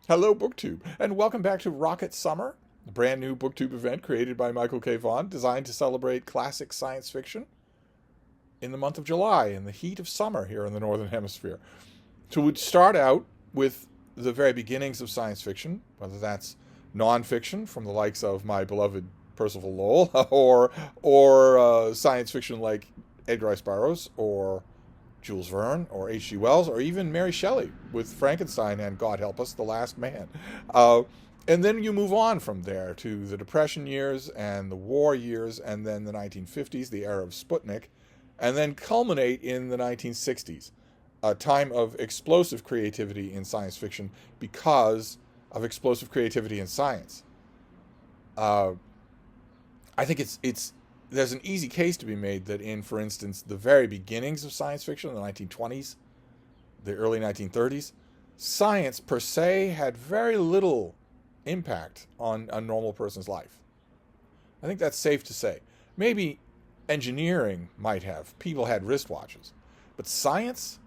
Hello, BookTube, and welcome back to Rocket Summer, a brand new BookTube event created by Michael K. Vaughan, designed to celebrate classic science fiction in the month of July, in the heat of summer here in the Northern Hemisphere. So we'd start out with the very beginnings of science fiction, whether that's nonfiction from the likes of my beloved Percival Lowell, or science fiction like Edgar Rice Burroughs, or Jules Verne, or H.G. Wells, or even Mary Shelley with Frankenstein and, God help us, The Last Man. Uh, and then you move on from there to the Depression years and the war years, and then the 1950s, the era of Sputnik, and then culminate in the 1960s, a time of explosive creativity in science fiction because of explosive creativity in science. Uh, I think it's there's an easy case to be made that in, for instance, the very beginnings of science fiction in the 1920s, the early 1930s, science per se had very little impact on a normal person's life. I think that's safe to say. Maybe engineering might have. People had wristwatches. But science,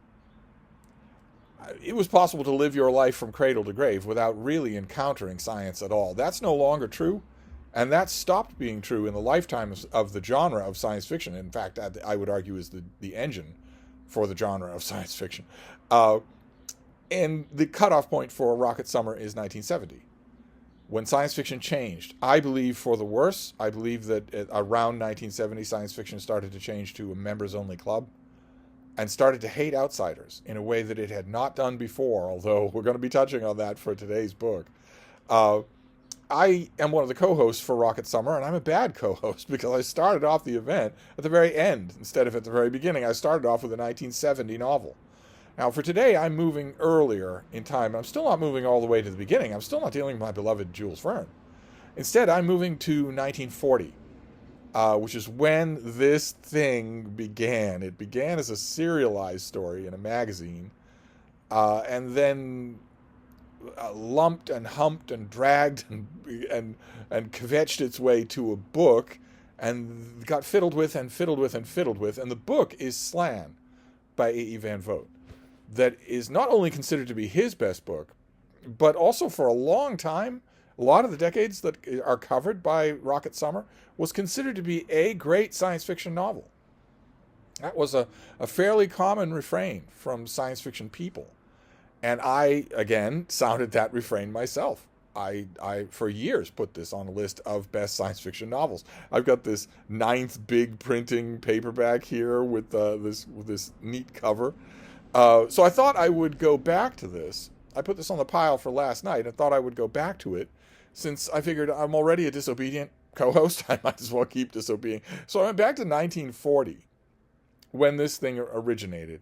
it was possible to live your life from cradle to grave without really encountering science at all. That's no longer true. And that stopped being true in the lifetime of the genre of science fiction. In fact, I would argue is the engine for the genre of science fiction. And the cutoff point for Rocket Summer is 1970, when science fiction changed. I believe for the worse. I believe that around 1970, science fiction started to change to a members-only club and started to hate outsiders in a way that it had not done before, although we're going to be touching on that for today's book. I am one of the co-hosts for Rocket Summer, and I'm a bad co-host because I started off the event at the very end instead of at the very beginning. I started off with a 1970 novel. Now, for today, I'm moving earlier in time. I'm still not moving all the way to the beginning. I'm still not dealing with my beloved Jules Verne. Instead, I'm moving to 1940, which is when this thing began. It began as a serialized story in a magazine, and then lumped and humped and dragged and kvetched its way to a book and got fiddled with and fiddled with and fiddled with. And the book is Slan by A.E. Van Vogt, that is not only considered to be his best book, but also for a long time, a lot of the decades that are covered by Rocket Summer, was considered to be a great science fiction novel. That was a fairly common refrain from science fiction people. And I, again, sounded that refrain myself. I for years put this on a list of best science fiction novels. I've got this ninth big printing paperback here with this neat cover. So I thought I would go back to this. I put this on the pile for last night and thought I would go back to it since I figured I'm already a disobedient co-host. I might as well keep disobeying. So I went back to 1940 when this thing originated.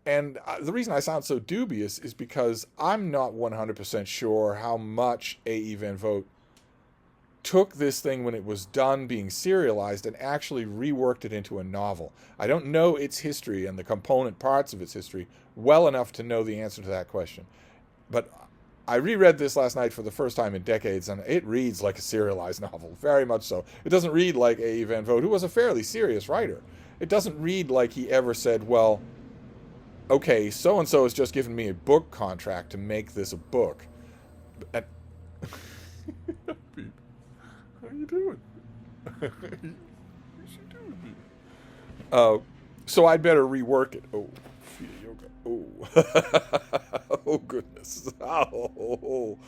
And the reason I sound so dubious is because I'm not 100% sure how much A.E. Van Vogt took this thing when it was done being serialized and actually reworked it into a novel. I don't know its history and the component parts of its history well enough to know the answer to that question. But I reread this last night for the first time in decades, and it reads like a serialized novel, very much so. It doesn't read like A.E. Van Vogt, who was a fairly serious writer. It doesn't read like he ever said, well, okay, so-and-so has just given me a book contract to make this a book. And how you doing? How you doing? So I'd better rework it. Oh, feet yoga. Oh, oh goodness. Oh,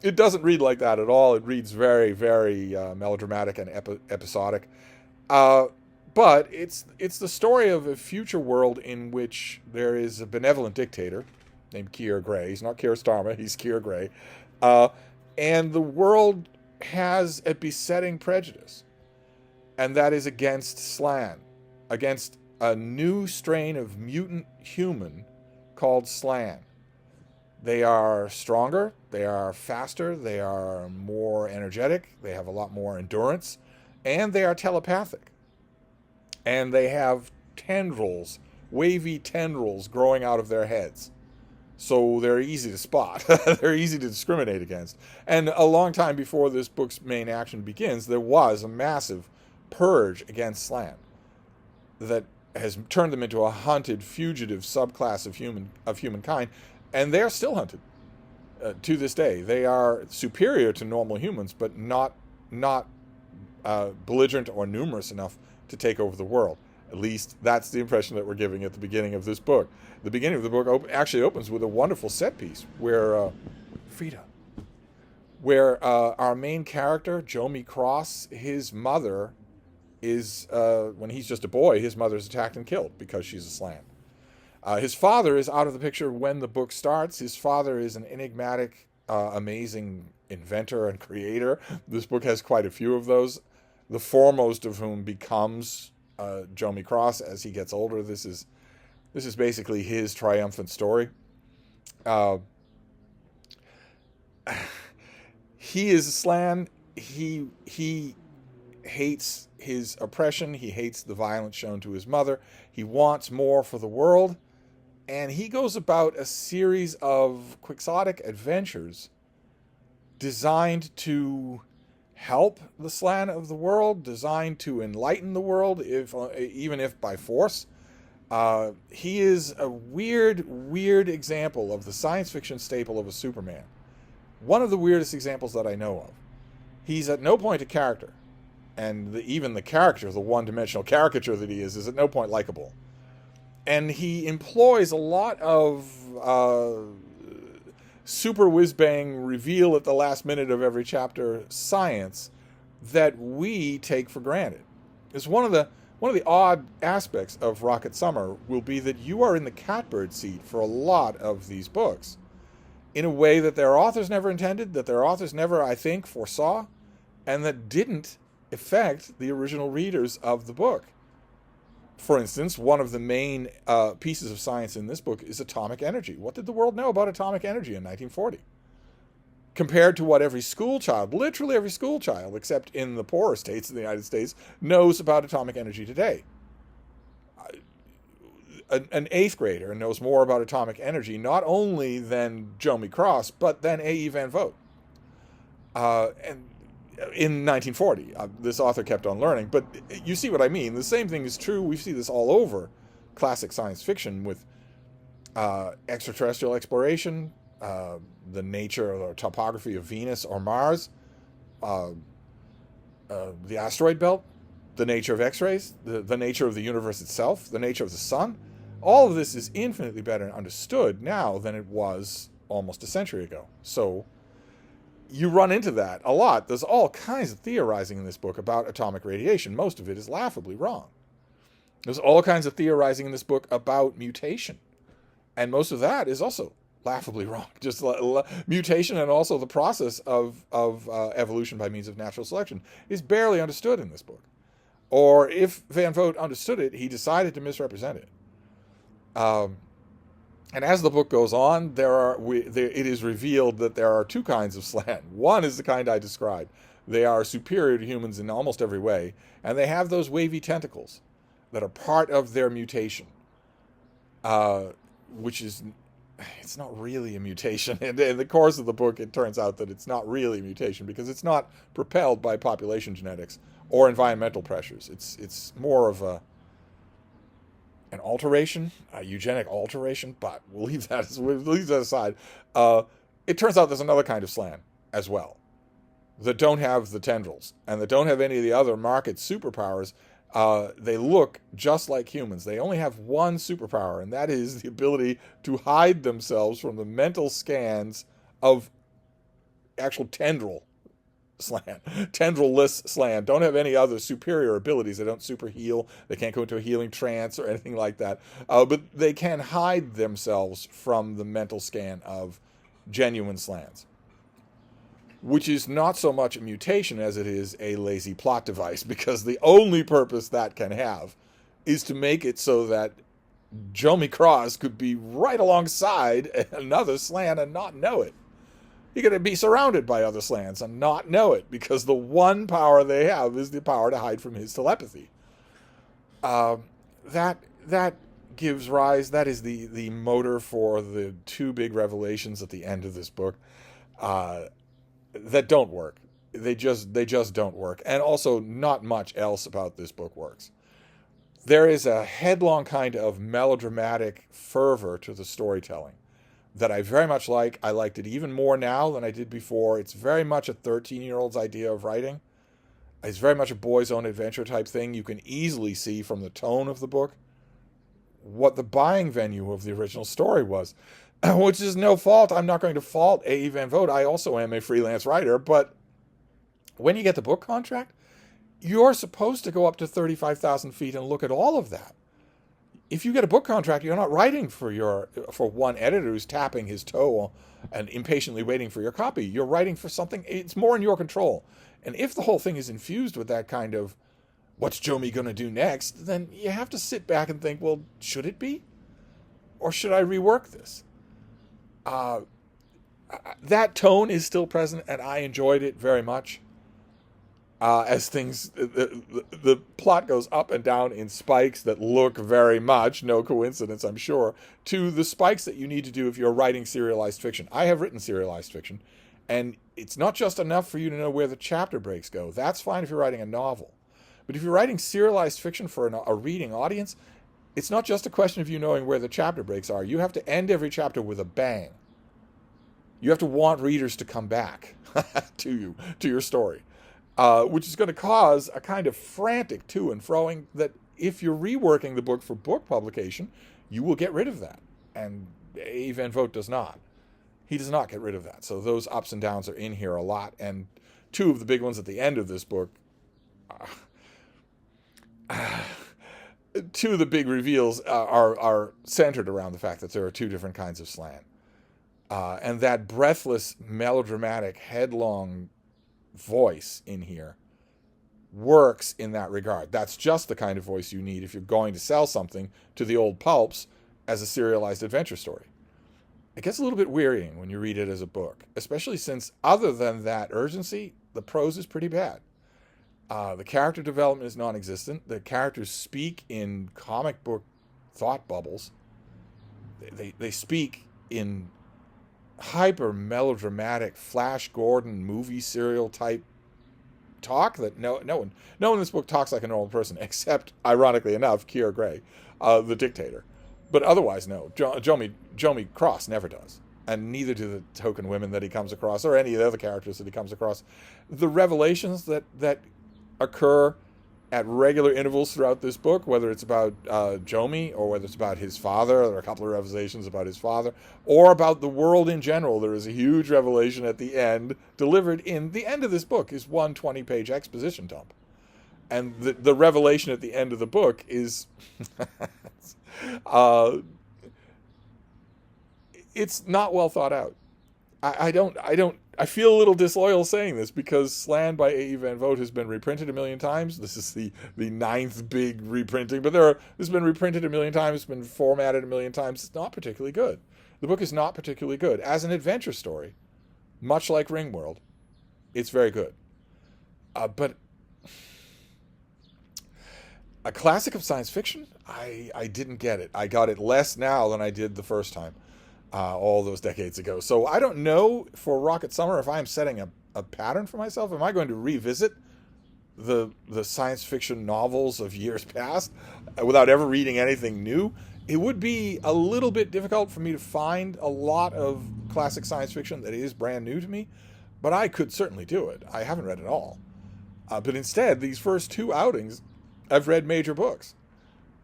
it doesn't read like that at all. It reads very, very melodramatic and episodic. But it's the story of a future world in which there is a benevolent dictator named Keir Gray. He's not Keir Starmer, he's Keir Gray. And the world has a besetting prejudice, and that is against Slan, against a new strain of mutant human called Slan. They are stronger, they are faster, they are more energetic, they have a lot more endurance, and they are telepathic. And they have tendrils, wavy tendrils growing out of their heads. So they're easy to spot. They're easy to discriminate against. And a long time before this book's main action begins, there was a massive purge against Slan that has turned them into a hunted, fugitive subclass of humankind, and they are still hunted to this day. They are superior to normal humans, but not belligerent or numerous enough to take over the world. At least that's the impression that we're giving at the beginning of this book. The beginning of the book actually opens with a wonderful set piece where our main character, Jomi Cross, his mother is, when he's just a boy, his mother is attacked and killed because she's a Slan. His father is out of the picture when the book starts. His father is an enigmatic, amazing inventor and creator. This book has quite a few of those, the foremost of whom becomes Jomi Cross as he gets older. This is basically his triumphant story. He is a Slan. He hates his oppression. He hates the violence shown to his mother. He wants more for the world. And he goes about a series of quixotic adventures designed to help the Slan of the world, designed to enlighten the world, even if by force. He is a weird example of the science fiction staple of a Superman. One of the weirdest examples that I know of. He's at no point a character. And even the character, the one-dimensional caricature that he is at no point likable. And he employs a lot of super whiz-bang reveal at the last minute of every chapter science that we take for granted. It's one of the odd aspects of Rocket Summer will be that you are in the catbird seat for a lot of these books in a way that their authors never intended, that their authors never, I think, foresaw, and that didn't affect the original readers of the book. For instance, one of the main pieces of science in this book is atomic energy. What did the world know about atomic energy in 1940? Compared to what every school child, literally every school child, except in the poorer states of the United States, knows about atomic energy today. An 8th grader knows more about atomic energy, not only than Jomi Cross, but than A.E. Van Vogt. And in 1940, this author kept on learning, but you see what I mean. The same thing is true. We see this all over classic science fiction with extraterrestrial exploration, the nature or topography of Venus or Mars, the asteroid belt, the nature of X-rays, the nature of the universe itself, the nature of the sun. All of this is infinitely better understood now than it was almost a century ago. So you run into that a lot. There's all kinds of theorizing in this book about atomic radiation. Most of it is laughably wrong. There's all kinds of theorizing in this book about mutation. And most of that is also laughably wrong. Just mutation and also the process of evolution by means of natural selection is barely understood in this book. Or if Van Vogt understood it, he decided to misrepresent it. And as the book goes on, it is revealed that there are two kinds of Slan. One is the kind I described. They are superior to humans in almost every way, and they have those wavy tentacles that are part of their mutation, which is, it's not really a mutation. And in the course of the book, it turns out that it's not really a mutation because it's not propelled by population genetics or environmental pressures. It's more of an alteration, a eugenic alteration, but we'll leave that aside. It turns out there's another kind of Slan as well that don't have the tendrils and that don't have any of the other market superpowers. They look just like humans. They only have one superpower, and that is the ability to hide themselves from the mental scans of actual tendril Slan. Tendril-less Slan. Don't have any other superior abilities. They don't super heal. They can't go into a healing trance or anything like that. But they can hide themselves from the mental scan of genuine Slans, which is not so much a mutation as it is a lazy plot device, because the only purpose that can have is to make it so that Jomi Cross could be right alongside another Slan and not know it. You're going to be surrounded by other Slans and not know it, because the one power they have is the power to hide from his telepathy. That gives rise, that is the motor for the two big revelations at the end of this book that don't work. They just don't work. And also not much else about this book works. There is a headlong kind of melodramatic fervor to the storytelling that I very much like. I liked it even more now than I did before. It's very much a 13-year-old's idea of writing. It's very much a boy's own adventure type thing. You can easily see from the tone of the book what the buying venue of the original story was, which is no fault. I'm not going to fault A.E. Van Vogt. I also am a freelance writer, but when you get the book contract, you're supposed to go up to 35,000 feet and look at all of that. If you get a book contract, you're not writing for one editor who's tapping his toe and impatiently waiting for your copy. You're writing for something, it's more in your control. And if the whole thing is infused with that kind of, what's Jomi going to do next, then you have to sit back and think, well, should it be? Or should I rework this? That tone is still present, and I enjoyed it very much. As things, the plot goes up and down in spikes that look very much, no coincidence, I'm sure, to the spikes that you need to do if you're writing serialized fiction. I have written serialized fiction, and it's not just enough for you to know where the chapter breaks go. That's fine if you're writing a novel. But if you're writing serialized fiction for a reading audience, it's not just a question of you knowing where the chapter breaks are. You have to end every chapter with a bang. You have to want readers to come back to your story. Which is going to cause a kind of frantic to and froing that if you're reworking the book for book publication, you will get rid of that. And A. Van Vogt does not. He does not get rid of that. So those ups and downs are in here a lot. And two of the big ones at the end of this book, two of the big reveals are centered around the fact that there are two different kinds of Slan. And that breathless, melodramatic, headlong voice in here works in that regard. That's just the kind of voice you need if you're going to sell something to the old pulps as a serialized adventure story. It gets a little bit wearying when you read it as a book, especially since, other than that urgency, the prose is pretty bad. The character development is non-existent. The characters speak in comic book thought bubbles. They speak in hyper melodramatic Flash Gordon movie serial type talk that no one in this book talks like a normal person, except, ironically enough, Kier Gray, the dictator. But otherwise, no. Jomi Cross never does. And neither do the token women that he comes across, or any of the other characters that he comes across. The revelations that occur at regular intervals throughout this book, whether it's about Jomi, or whether it's about his father, there are a couple of revelations about his father, or about the world in general. There is a huge revelation at the end, delivered in the end of this book, is one 20-page exposition dump. And the revelation at the end of the book is... it's not well thought out. I feel a little disloyal saying this, because Slan by A.E. Van Vogt has been reprinted a million times. This is the ninth big reprinting, but this has been reprinted a million times. It's been formatted a million times. It's not particularly good. The book is not particularly good. As an adventure story, much like Ringworld, it's very good. But a classic of science fiction, I didn't get it. I got it less now than I did the first time. All those decades ago. So I don't know for Rocket Summer if I'm setting a pattern for myself. Am I going to revisit the science fiction novels of years past without ever reading anything new? It would be a little bit difficult for me to find a lot of classic science fiction that is brand new to me, but I could certainly do it. I haven't read it all. But instead, these first two outings, I've read major books.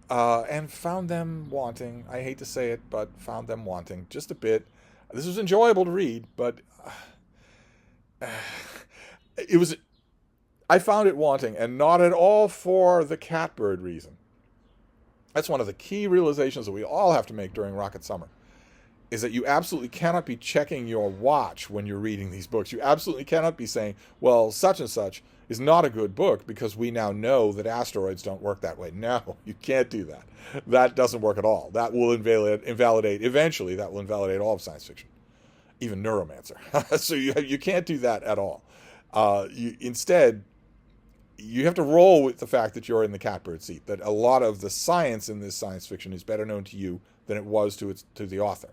And found them wanting. I hate to say it, but found them wanting just a bit. This was enjoyable to read, but I found it wanting, and not at all for the catbird reason. That's one of the key realizations that we all have to make during Rocket Summer, is that you absolutely cannot be checking your watch when you're reading these books. You absolutely cannot be saying, well, such and such is not a good book because we now know that asteroids don't work that way. No, you can't do that. That doesn't work at all. That will invalidate eventually, that will invalidate all of science fiction, even Neuromancer. So you can't do that at all. Instead, you have to roll with the fact that you're in the catbird seat, that a lot of the science in this science fiction is better known to you than it was to the author.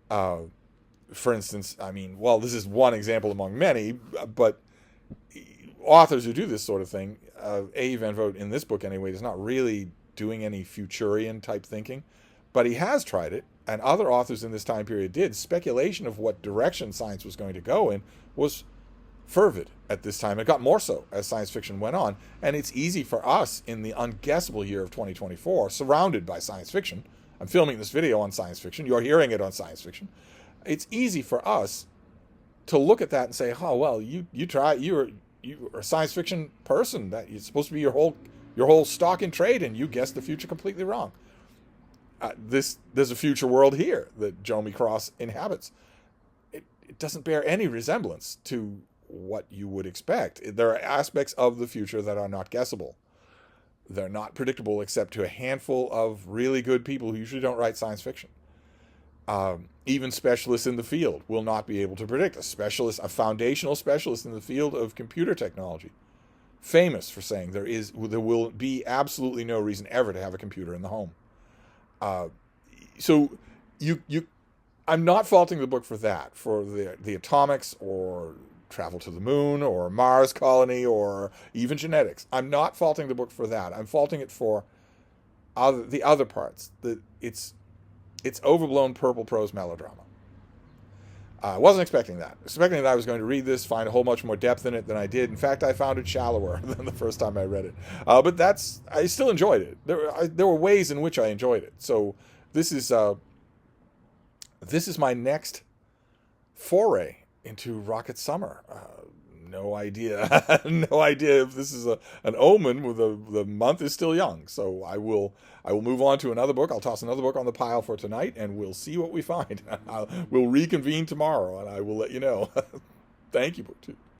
For instance, this is one example among many, but authors who do this sort of thing, A.E. Van Vogt in this book anyway, does not really doing any Futurian type thinking, but he has tried it, and other authors in this time period did. Speculation of what direction science was going to go in was fervid at this time. It got more so as science fiction went on, and it's easy for us in the unguessable year of 2024, surrounded by science fiction. I'm filming this video on science fiction. You're hearing it on science fiction. It's easy for us to look at that and say, "Oh well, you're a science fiction person. That it's supposed to be your whole stock in trade, and you guessed the future completely wrong." There's a future world here that Jomi Cross inhabits. It doesn't bear any resemblance to what you would expect. There are aspects of the future that are not guessable. They're not predictable except to a handful of really good people who usually don't write science fiction. Even specialists in the field will not be able to predict. A foundational specialist in the field of computer technology, famous for saying there will be absolutely no reason ever to have a computer in the home. So I'm not faulting the book for that, for the atomics or travel to the moon or Mars colony or even genetics. I'm not faulting the book for that. I'm faulting it for the other parts. It's overblown purple prose melodrama. I wasn't expecting that. Expecting that I was going to read this, find a whole much more depth in it than I did. In fact, I found it shallower than the first time I read it. But I still enjoyed it. There were ways in which I enjoyed it. So this is my next foray into Rocket Summer. No idea. No idea if this is an omen. The month is still young. So I will move on to another book. I'll toss another book on the pile for tonight, and we'll see what we find. We'll reconvene tomorrow, and I will let you know. Thank you, BookTube.